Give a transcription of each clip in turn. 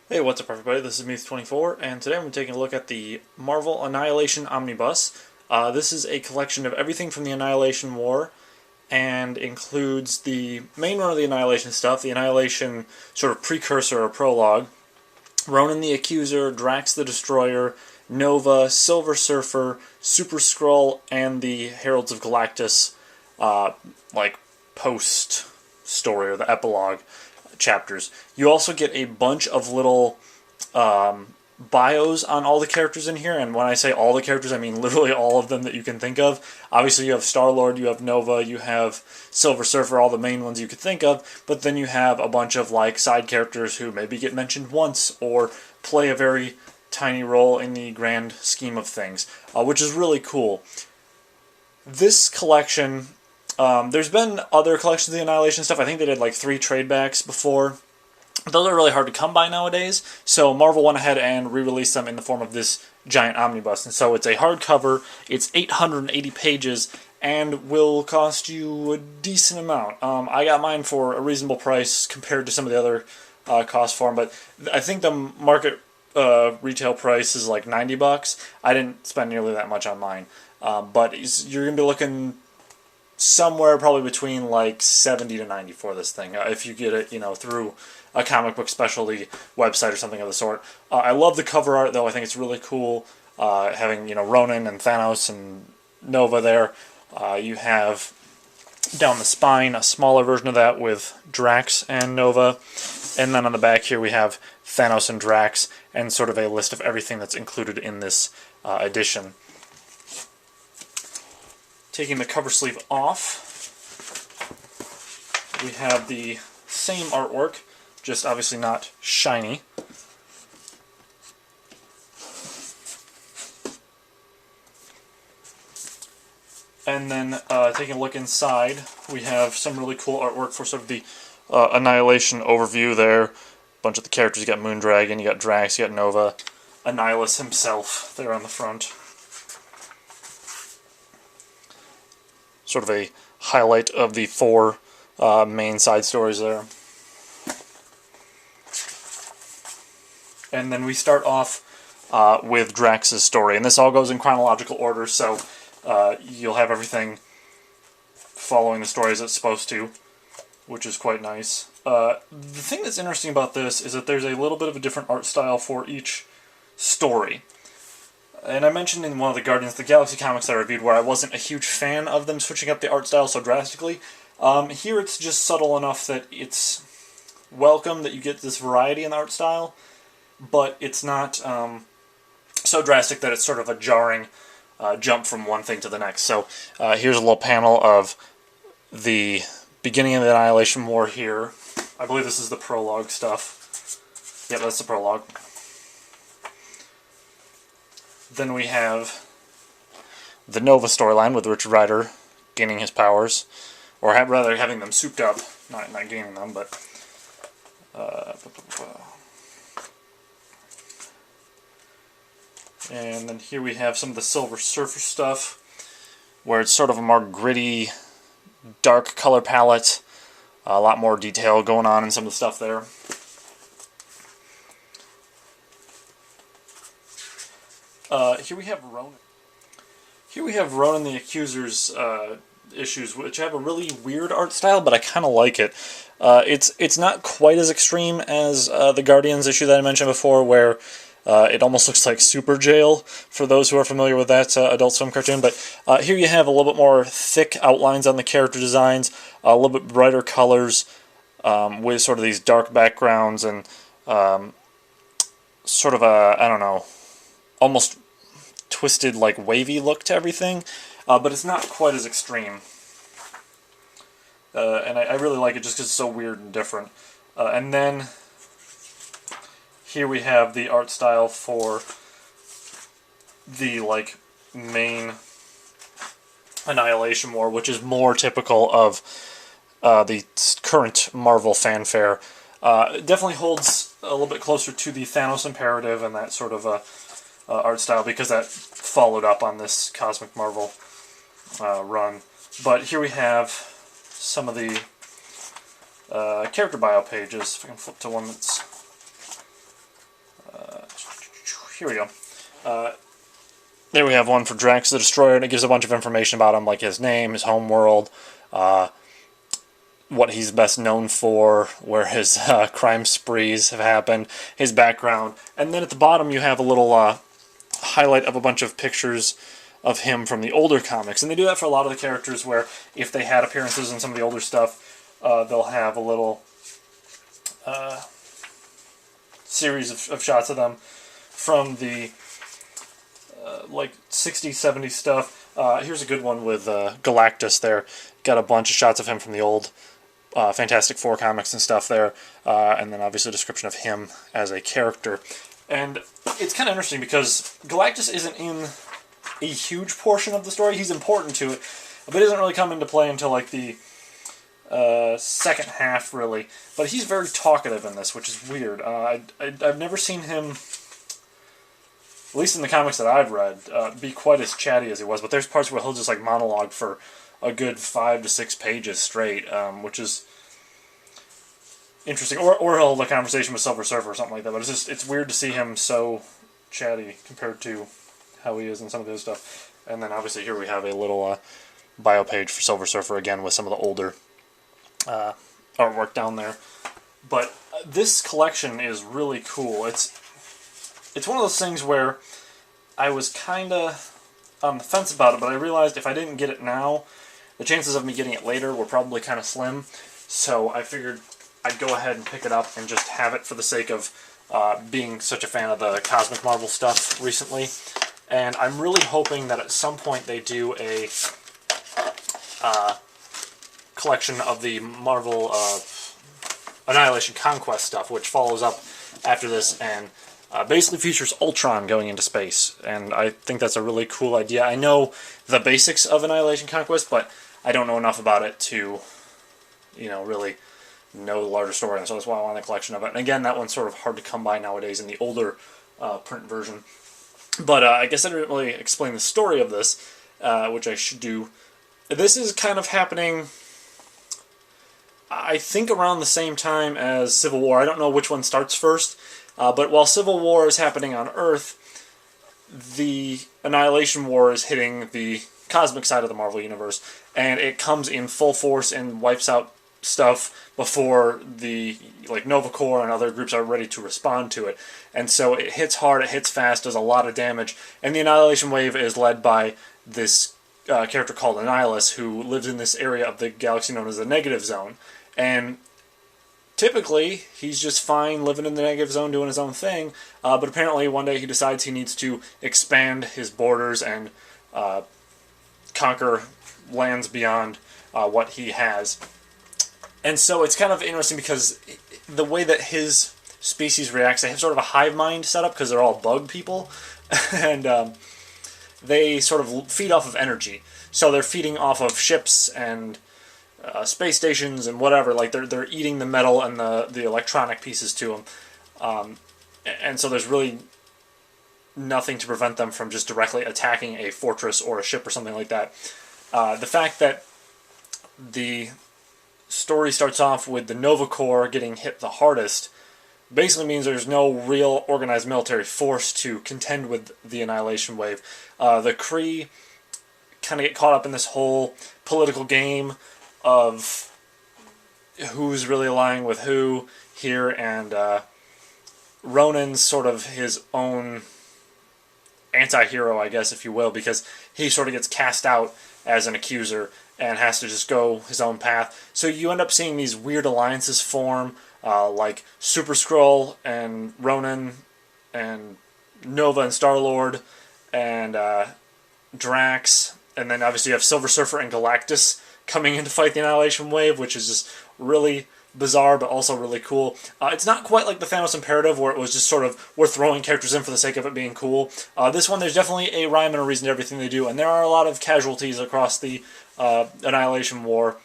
Hey, what's up everybody? This is Muth24, and today I'm taking a look at the Marvel Annihilation Omnibus. This is a collection of everything from the Annihilation War, and includes the main run of the Annihilation stuff, the Annihilation sort of precursor or prologue, Ronan the Accuser, Drax the Destroyer, Nova, Silver Surfer, Super Skrull, and the Heralds of Galactus, like post-story, or the epilogue chapters. You also get a bunch of little bios on all the characters in here, and when I say all the characters, I mean literally all of them that you can think of. Obviously, you have Star-Lord, you have Nova, you have Silver Surfer, all the main ones you could think of, but then you have a bunch of like side characters who maybe get mentioned once or play a very tiny role in the grand scheme of things, which is really cool. This collection, there's been other collections of the Annihilation stuff. I think they did like 3 trade backs before. Those are really hard to come by nowadays, so Marvel went ahead and re-released them in the form of this giant omnibus. And so it's a hardcover, it's 880 pages, and will cost you a decent amount. I got mine for a reasonable price compared to some of the other costs for them, but I think the market retail price is like $90. I didn't spend nearly that much on mine, but you're going to be looking somewhere probably between like 70 to 90 for this thing, if you get it, through a comic book specialty website or something of the sort. I love the cover art, though. I think it's really cool, having Ronan and Thanos and Nova there. You have down the spine a smaller version of that with Drax and Nova, and then on the back here we have Thanos and Drax, and sort of a list of everything that's included in this edition. Taking the cover sleeve off, we have the same artwork, just obviously not shiny. And then taking a look inside, we have some really cool artwork for sort of the Annihilation overview there. A bunch of the characters, you got Moondragon, you got Drax, you got Nova, Annihilus himself there on the front. Sort of a highlight of the 4 main side stories there. And then we start off with Drax's story, and this all goes in chronological order, so you'll have everything following the story as it's supposed to, which is quite nice. The thing that's interesting about this is that there's a little bit of a different art style for each story. And I mentioned in one of the Guardians of the Galaxy comics I reviewed where I wasn't a huge fan of them switching up the art style so drastically. Here it's just subtle enough that it's welcome that you get this variety in the art style, but it's not so drastic that it's sort of a jarring jump from one thing to the next. So here's a little panel of the beginning of the Annihilation War here. I believe this is the prologue stuff. Yep, that's the prologue. Then we have the Nova storyline with Richard Rider gaining his powers, or rather having them souped up, not gaining them, but and then here we have some of the Silver Surfer stuff, where it's sort of a more gritty, dark color palette, a lot more detail going on in some of the stuff there. Here we have Ronan. Here we have Ronan the Accuser's issues, which have a really weird art style, but I kind of like it. It's not quite as extreme as the Guardians issue that I mentioned before, where it almost looks like Super Jail, for those who are familiar with that Adult Swim cartoon. But here you have a little bit more thick outlines on the character designs, a little bit brighter colors, with sort of these dark backgrounds, and sort of a, I don't know, almost twisted, like, wavy look to everything, but it's not quite as extreme. And I really like it just because it's so weird and different. And then here we have the art style for the, like, main Annihilation War, which is more typical of the current Marvel fanfare. It definitely holds a little bit closer to the Thanos Imperative and that sort of art style, because that followed up on this Cosmic Marvel run. But here we have some of the character bio pages. If I can flip to one that's here we go. There we have one for Drax the Destroyer, and it gives a bunch of information about him, like his name, his home world, what he's best known for, where his crime sprees have happened, his background. And then at the bottom you have a little highlight of a bunch of pictures of him from the older comics. And they do that for a lot of the characters, where if they had appearances in some of the older stuff, they'll have a little series of shots of them from the like 60s, 70s stuff. Here's a good one with Galactus there. Got a bunch of shots of him from the old Fantastic Four comics and stuff there. And then obviously a description of him as a character. And it's kind of interesting because Galactus isn't in a huge portion of the story. He's important to it, but he doesn't really come into play until like the second half, really. But he's very talkative in this, which is weird. I've never seen him, at least in the comics that I've read, be quite as chatty as he was. But there's parts where he'll just like monologue for a good 5 to 6 pages straight, which is interesting. Or he'll hold a conversation with Silver Surfer or something like that. But it's weird to see him so chatty compared to how he is in some of the other stuff. And then obviously here we have a little bio page for Silver Surfer again with some of the older artwork down there. But this collection is really cool. It's one of those things where I was kind of on the fence about it, but I realized if I didn't get it now, the chances of me getting it later were probably kind of slim. So I figured I'd go ahead and pick it up and just have it for the sake of being such a fan of the Cosmic Marvel stuff recently. And I'm really hoping that at some point they do a collection of the Marvel Annihilation Conquest stuff, which follows up after this and basically features Ultron going into space. And I think that's a really cool idea. I know the basics of Annihilation Conquest, but I don't know enough about it to, really know the larger story, and so that's why I want a collection of it. And again, that one's sort of hard to come by nowadays in the older print version. But I guess I didn't really explain the story of this, which I should do. This is kind of happening, I think, around the same time as Civil War. I don't know which one starts first, but while Civil War is happening on Earth, the Annihilation War is hitting the cosmic side of the Marvel Universe, and it comes in full force and wipes out stuff before the Nova Corps and other groups are ready to respond to it. And so it hits hard, it hits fast, does a lot of damage, and the Annihilation Wave is led by this character called Annihilus, who lives in this area of the galaxy known as the Negative Zone. And typically, he's just fine living in the Negative Zone, doing his own thing, but apparently one day he decides he needs to expand his borders and conquer lands beyond what he has. And so it's kind of interesting because the way that his species reacts, they have sort of a hive mind setup because they're all bug people, and they sort of feed off of energy. So they're feeding off of ships and space stations and whatever. Like they're eating the metal and the electronic pieces to them, and so there's really nothing to prevent them from just directly attacking a fortress or a ship or something like that. The fact that the story starts off with the Nova Corps getting hit the hardest basically means there's no real organized military force to contend with the Annihilation Wave. The Kree kind of get caught up in this whole political game of who's really allying with who here, and Ronan's sort of his own anti-hero, I guess, if you will, because he sort of gets cast out as an accuser and has to just go his own path. So you end up seeing these weird alliances form, like Super Skrull and Ronan and Nova and Star-Lord and Drax, and then obviously you have Silver Surfer and Galactus coming in to fight the Annihilation Wave, which is just really bizarre but also really cool. It's not quite like the Thanos Imperative, where it was just sort of, we're throwing characters in for the sake of it being cool. This one, there's definitely a rhyme and a reason to everything they do, and there are a lot of casualties across the Annihilation War.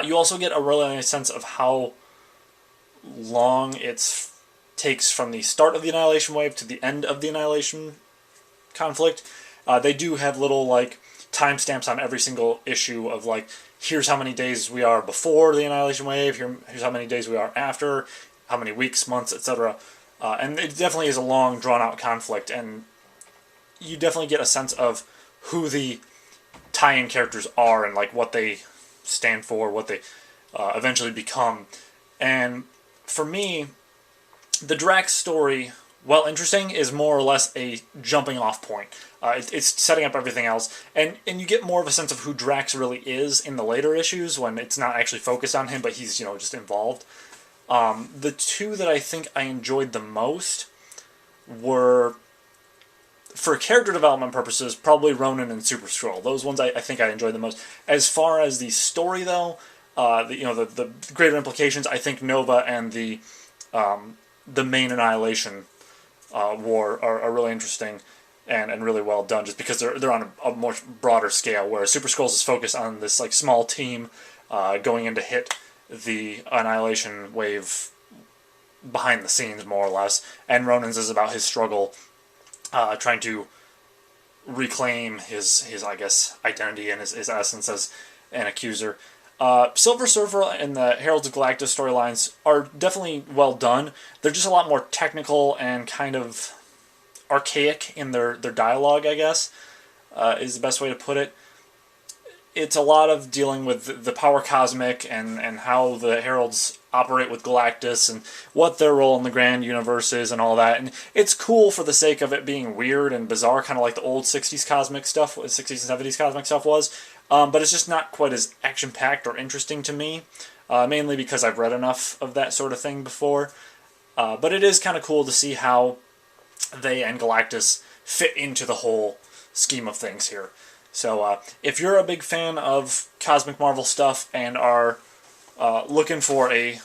You also get a really nice sense of how long it takes from the start of the Annihilation Wave to the end of the Annihilation conflict. They do have little timestamps on every single issue of here's how many days we are before the Annihilation Wave, here's how many days we are after, how many weeks, months, etc. And it definitely is a long, drawn-out conflict, and you definitely get a sense of who the tie-in characters are and like what they stand for, what they eventually become. And for me, the Drax story, while interesting, is more or less a jumping-off point. It's setting up everything else, and you get more of a sense of who Drax really is in the later issues when it's not actually focused on him, but he's just involved. The two that I think I enjoyed the most were, for character development purposes, probably Ronan and Super Skrull. Those ones I think I enjoyed the most. As far as the story, though, the greater implications, I think Nova and the main Annihilation war are really interesting and really well done, just because they're on a much broader scale, whereas Super Skrulls is focused on this like small team going in to hit the Annihilation wave behind the scenes, more or less, and Ronan's is about his struggle trying to reclaim his I guess identity and his essence as an accuser. Silver Surfer and the Heralds of Galactus storylines are definitely well done. They're just a lot more technical and kind of archaic in their dialogue, I guess, is the best way to put it. It's a lot of dealing with the power cosmic and how the Heralds operate with Galactus and what their role in the grand universe is and all that. And it's cool for the sake of it being weird and bizarre, kind of like the old 60s cosmic stuff, 60s and 70s cosmic stuff was. But it's just not quite as action-packed or interesting to me, mainly because I've read enough of that sort of thing before. But it is kind of cool to see how they and Galactus fit into the whole scheme of things here. So if you're a big fan of Cosmic Marvel stuff and are looking for a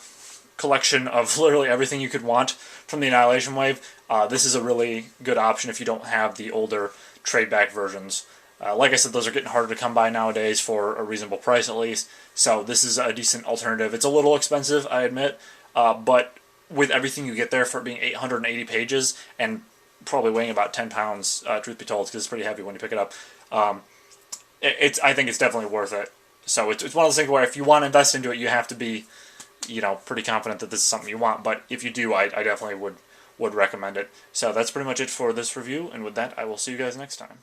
collection of literally everything you could want from the Annihilation Wave, this is a really good option if you don't have the older trade-back versions. Like I said, those are getting harder to come by nowadays for a reasonable price, at least. So this is a decent alternative. It's a little expensive, I admit, but with everything you get there for it being 880 pages and probably weighing about 10 pounds, truth be told, because it's pretty heavy when you pick it up, I think it's definitely worth it. So it's one of those things where if you want to invest into it, you have to be, pretty confident that this is something you want. But if you do, I definitely would recommend it. So that's pretty much it for this review, and with that, I will see you guys next time.